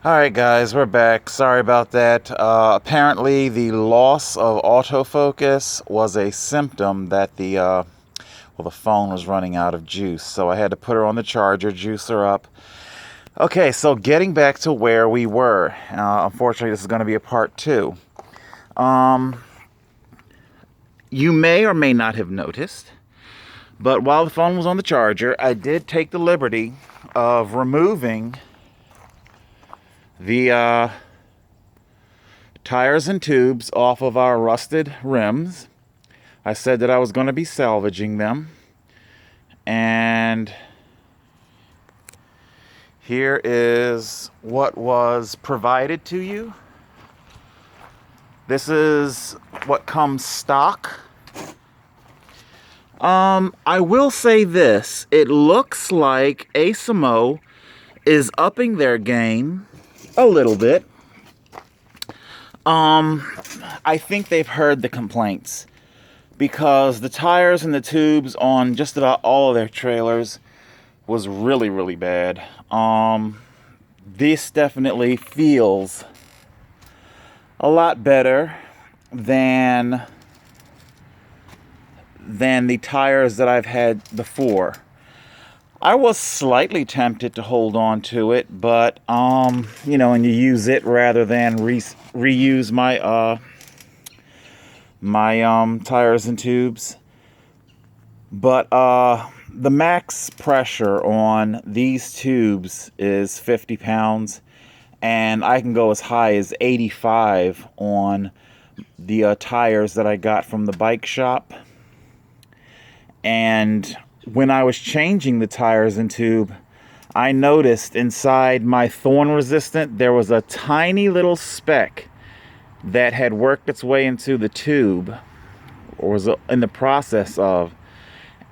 Alright guys, we're back. Sorry about that. Apparently the loss of autofocus was a symptom that the phone was running out of juice. So I had to put her on the charger, juice her up. Okay, so getting back to where we were. Unfortunately, this is going to be a part 2. You may or may not have noticed, but while the phone was on the charger, I did take the liberty of removing the tires and tubes off of our rusted rims. I said that I was going to be salvaging them, and here is what was provided to you. This is what comes stock. I will say this, it looks like AOSOM is upping their game a little bit. I think they've heard the complaints, because the tires and the tubes on just about all of their trailers was really, really bad. This definitely feels a lot better than the tires that I've had before. I was slightly tempted to hold on to it, but and you use it rather than reuse my tires and tubes. But the max pressure on these tubes is 50 pounds, and I can go as high as 85 on the tires that I got from the bike shop. And when I was changing the tires and tube, I noticed inside my thorn resistant there was a tiny little speck that had worked its way into the tube, or was in the process of,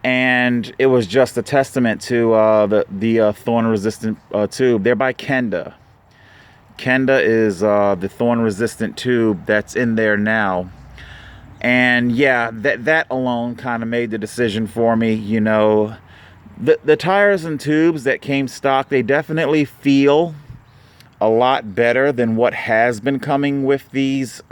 and it was just a testament to the thorn resistant tube. They're by Kenda. Kenda is the thorn resistant tube that's in there now. And yeah, that alone kind of made the decision for me. The tires and tubes that came stock, they definitely feel a lot better than what has been coming with these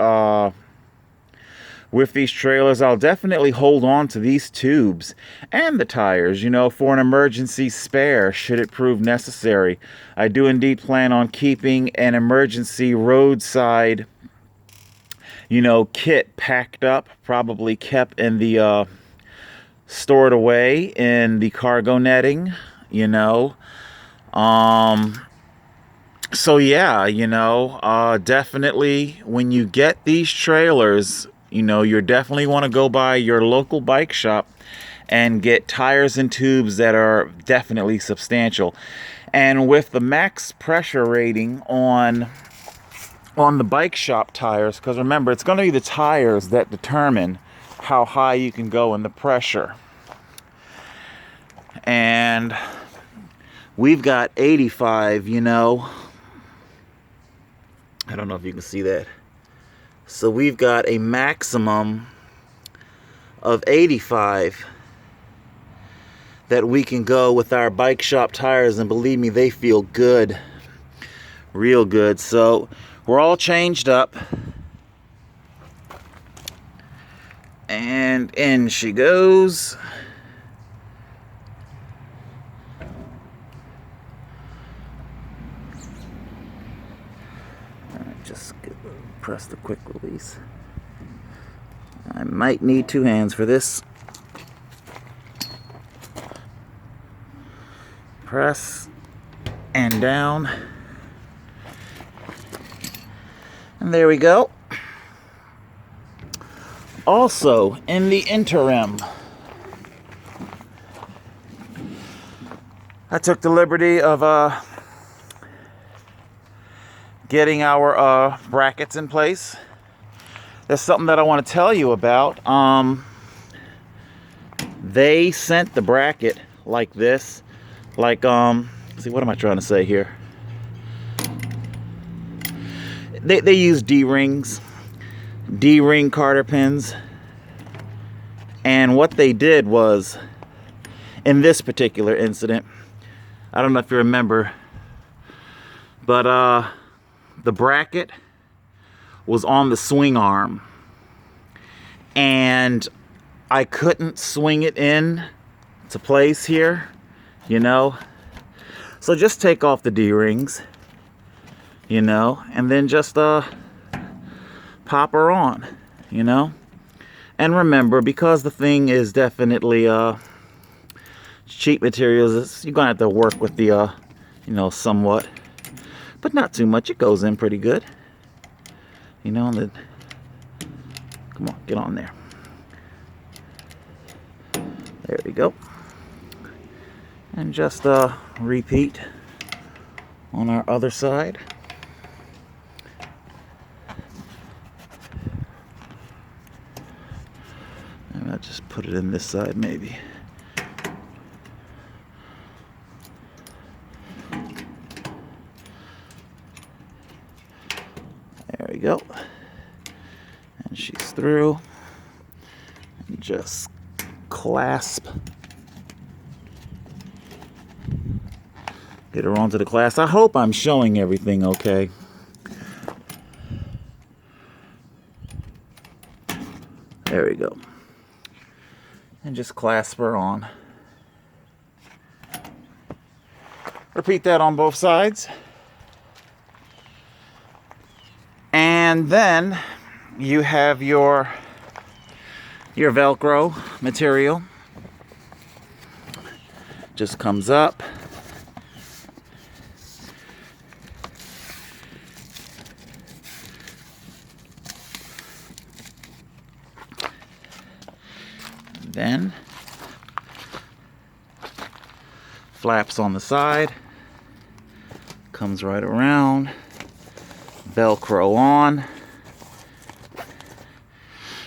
trailers. I'll definitely hold on to these tubes and the tires, for an emergency spare should it prove necessary. I do indeed plan on keeping an emergency roadside kit packed up, probably kept in the stored away in the cargo netting. So yeah, definitely when you get these trailers, you definitely want to go by your local bike shop and get tires and tubes that are definitely substantial. And with the max pressure rating on the bike shop tires, because remember, it's going to be the tires that determine how high you can go in the pressure. And we've got 85, I don't know if you can see that. So we've got a maximum of 85 that we can go with our bike shop tires, and believe me, they feel good, real good. So we're all changed up, and in she goes. Just press the quick release. I might need 2 hands for this. Press and down. And there we go. Also, in the interim, I took the liberty of getting our brackets in place. There's something that I want to tell you about. They sent the bracket like this. Like, see, what am I trying to say here? They use D-rings, D-ring carter pins. And what they did was, in this particular incident, I don't know if you remember, but the bracket was on the swing arm, and I couldn't swing it in to place here, you know. So just take off the D-rings, you know, and then just pop her on, you know. And remember, because the thing is definitely cheap materials, you're gonna have to work with the you know, somewhat, but not too much. It goes in pretty good, you know. And then, come on, get on there. There we go. And just repeat on our other side. And I'll just put it in this side maybe. There we go. And she's through. And just clasp. Get her onto the clasp. I hope I'm showing everything okay. There we go. And just clasp her on. Repeat that on both sides. And then you have your Velcro material. Just comes up. Then flaps on the side, comes right around, Velcro on,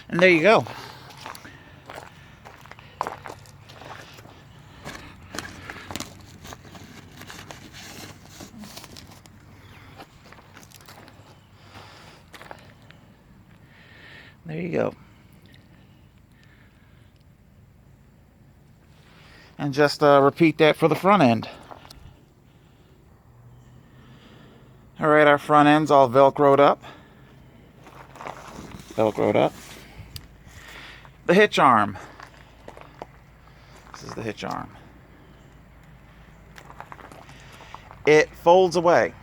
and there you go. There you go. And just repeat that for the front end. All right, our front end's all Velcroed up. The hitch arm. This is the hitch arm. It folds away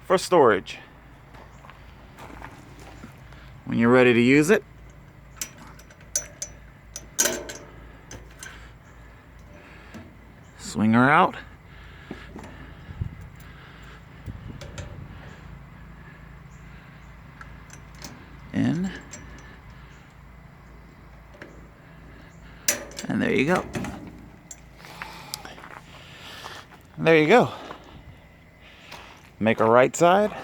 for storage. When you're ready to use it, swing her out. In. And there you go. There you go. Make a right side.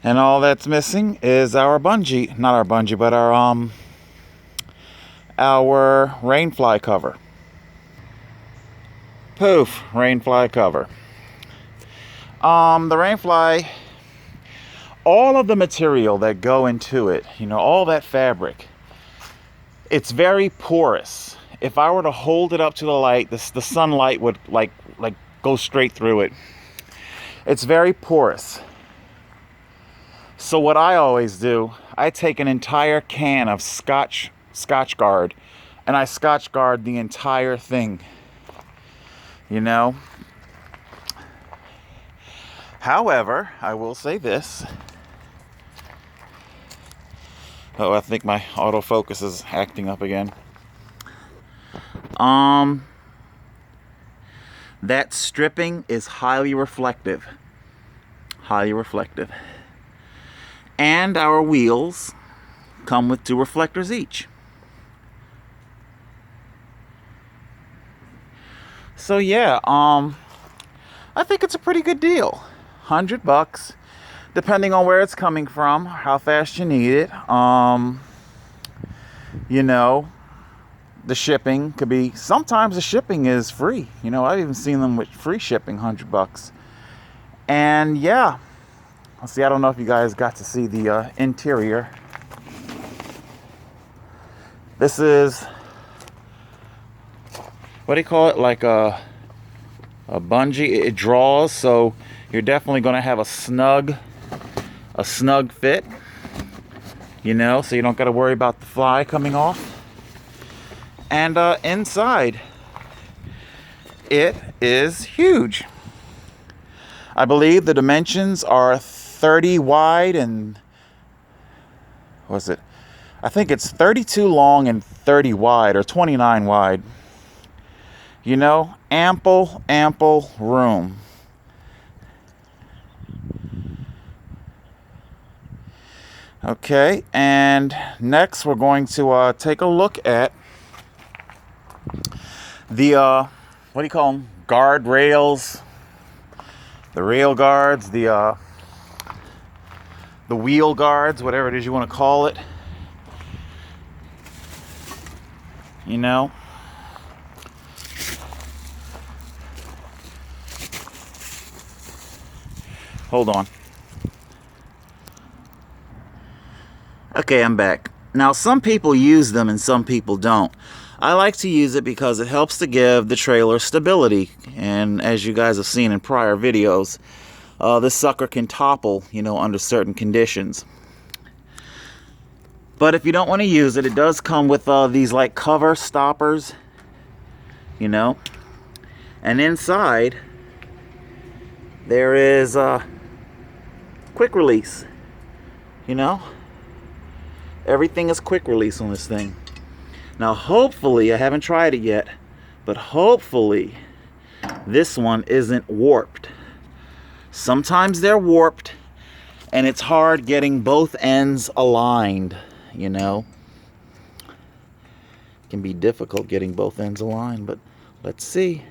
And all that's missing is our bungee, not our bungee, but our rainfly cover. Poof, rainfly cover. The rainfly, all of the material that go into it, you know, all that fabric, it's very porous. If I were to hold it up to the light, the sunlight would like go straight through it. It's very porous. So what I always do, I take an entire can of Scotch Guard, and I Scotch Guard the entire thing, you know. However, I will say this. Oh, I think my autofocus is acting up again. That stripping is highly reflective. Highly reflective. And our wheels come with 2 reflectors each. So yeah, I think it's a pretty good deal. $100, depending on where it's coming from, how fast you need it. You know, the shipping could be, sometimes the shipping is free. You know, I've even seen them with free shipping, $100. And yeah. See, I don't know if you guys got to see the interior. This is, what do you call it? Like a bungee. It draws, so you're definitely going to have a snug fit, you know, so you don't got to worry about the fly coming off. And inside, it is huge. I believe the dimensions are 30 wide and, what's it? I think it's 32 long and 30 wide, or 29 wide. You know, ample room. Okay, and next we're going to take a look at the, what do you call them? Guard rails, the rail guards, the wheel guards, whatever it is you want to call it. You know? Hold on. Okay, I'm back. Now, some people use them and some people don't. I like to use it because it helps to give the trailer stability. And as you guys have seen in prior videos, this sucker can topple, you know, under certain conditions. But if you don't want to use it, it does come with these like cover stoppers, you know. And inside, there is quick release, you know. Everything is quick release on this thing. Now, hopefully, I haven't tried it yet, but hopefully this one isn't warped. Sometimes they're warped, and it's hard getting both ends aligned, you know. It can be difficult getting both ends aligned, but let's see.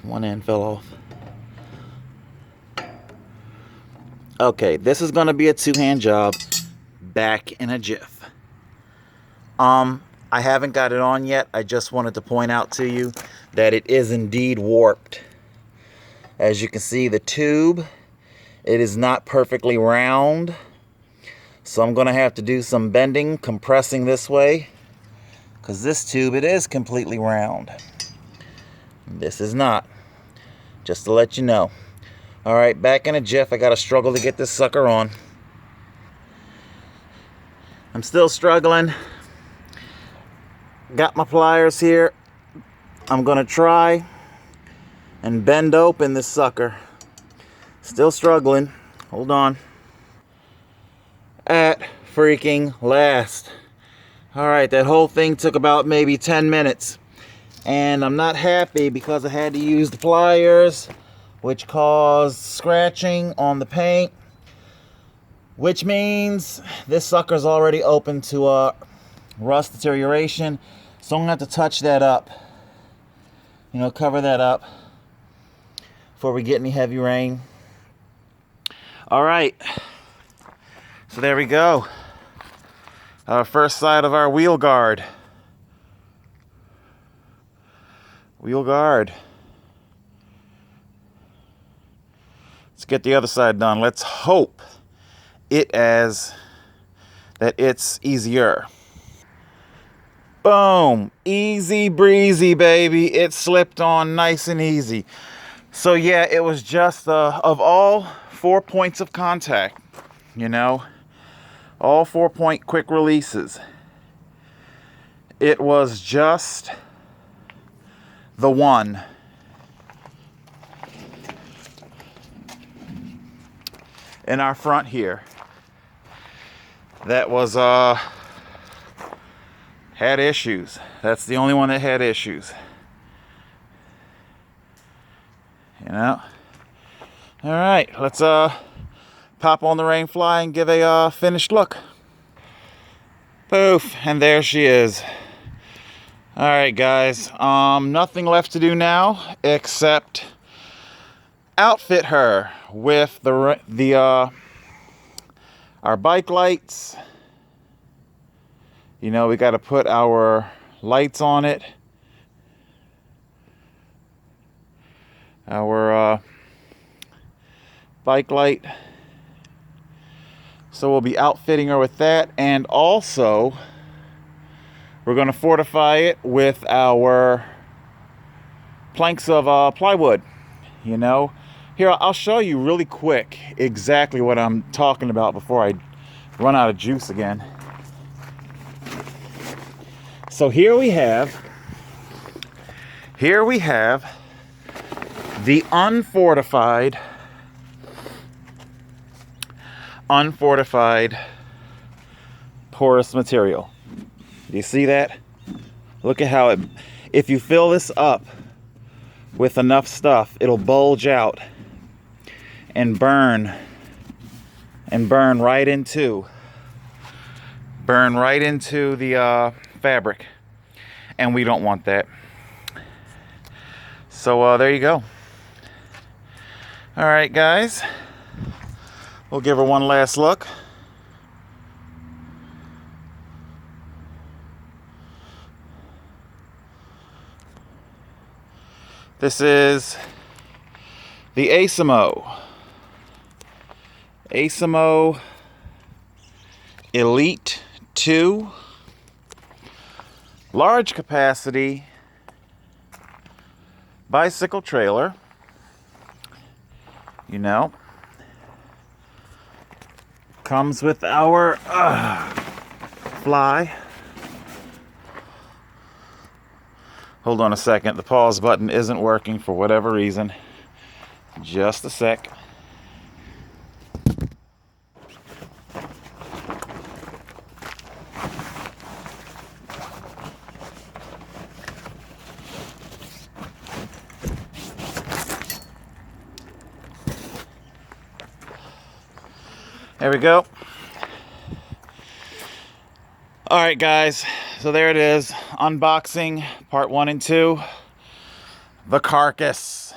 One end fell off. Okay, this is going to be a two-hand job. Back in a jiff. I haven't got it on yet. I just wanted to point out to you that it is indeed warped. As you can see, the tube, it is not perfectly round. So I'm going to have to do some bending, compressing this way. Because this tube, it is completely round. This is not. Just to let you know. Alright, back in a jiff. I got to struggle to get this sucker on. I'm still struggling. Got my pliers here. I'm going to try and bend open this sucker. Still struggling. Hold on. At freaking last. Alright, that whole thing took about maybe 10 minutes. And I'm not happy because I had to use the pliers, which caused scratching on the paint. Which means this sucker's already open to rust deterioration. So I'm going to have to touch that up. You know, cover that up before we get any heavy rain. Alright. So there we go. Our first side of our wheel guard. Wheel guard. Let's get the other side done. Let's hope that it's easier. Boom. Easy breezy, baby. It slipped on nice and easy. So yeah, it was just of all 4 points of contact, you know, all 4-point quick releases, it was just the one in our front here that was had issues. That's the only one that had issues, you know. All right, let's pop on the rainfly and give a finished look. Poof, and there she is. All right, guys, nothing left to do now except outfit her with our bike lights. You know, we got to put our lights on it. Our bike light. So we'll be outfitting her with that, and also we're going to fortify it with our planks of plywood. You know, here, I'll show you really quick exactly what I'm talking about before I run out of juice again. So here we have the unfortified porous material. Do you see that? Look at how if you fill this up with enough stuff, it'll bulge out and burn right into the fabric, and we don't want that. So there you go. All right, guys, we'll give her one last look. This is the AOSOM Elite 2 large capacity bicycle trailer. You know, comes with our fly. Hold on a second, the pause button isn't working for whatever reason. Just a sec. There we go. All right, guys, so there it is. Unboxing part 1 and 2. The carcass.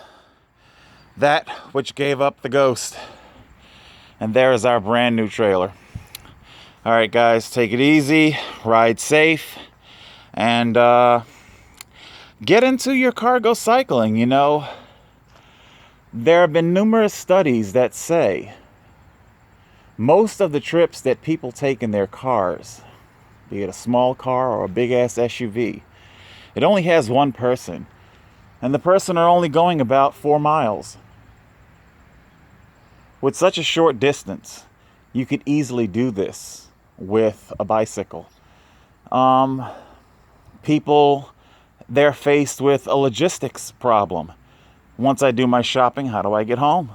That which gave up the ghost. And there is our brand new trailer. All right, guys, take it easy, ride safe, and get into your cargo cycling. You know, there have been numerous studies that say most of the trips that people take in their cars, be it a small car or a big-ass SUV, it only has one person, and the person are only going about 4 miles. With such a short distance, you could easily do this with a bicycle. People, they're faced with a logistics problem. Once I do my shopping, how do I get home?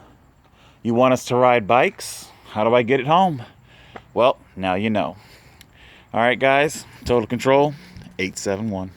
You want us to ride bikes? How do I get it home? Well, now you know. All right, guys, Total Control 871.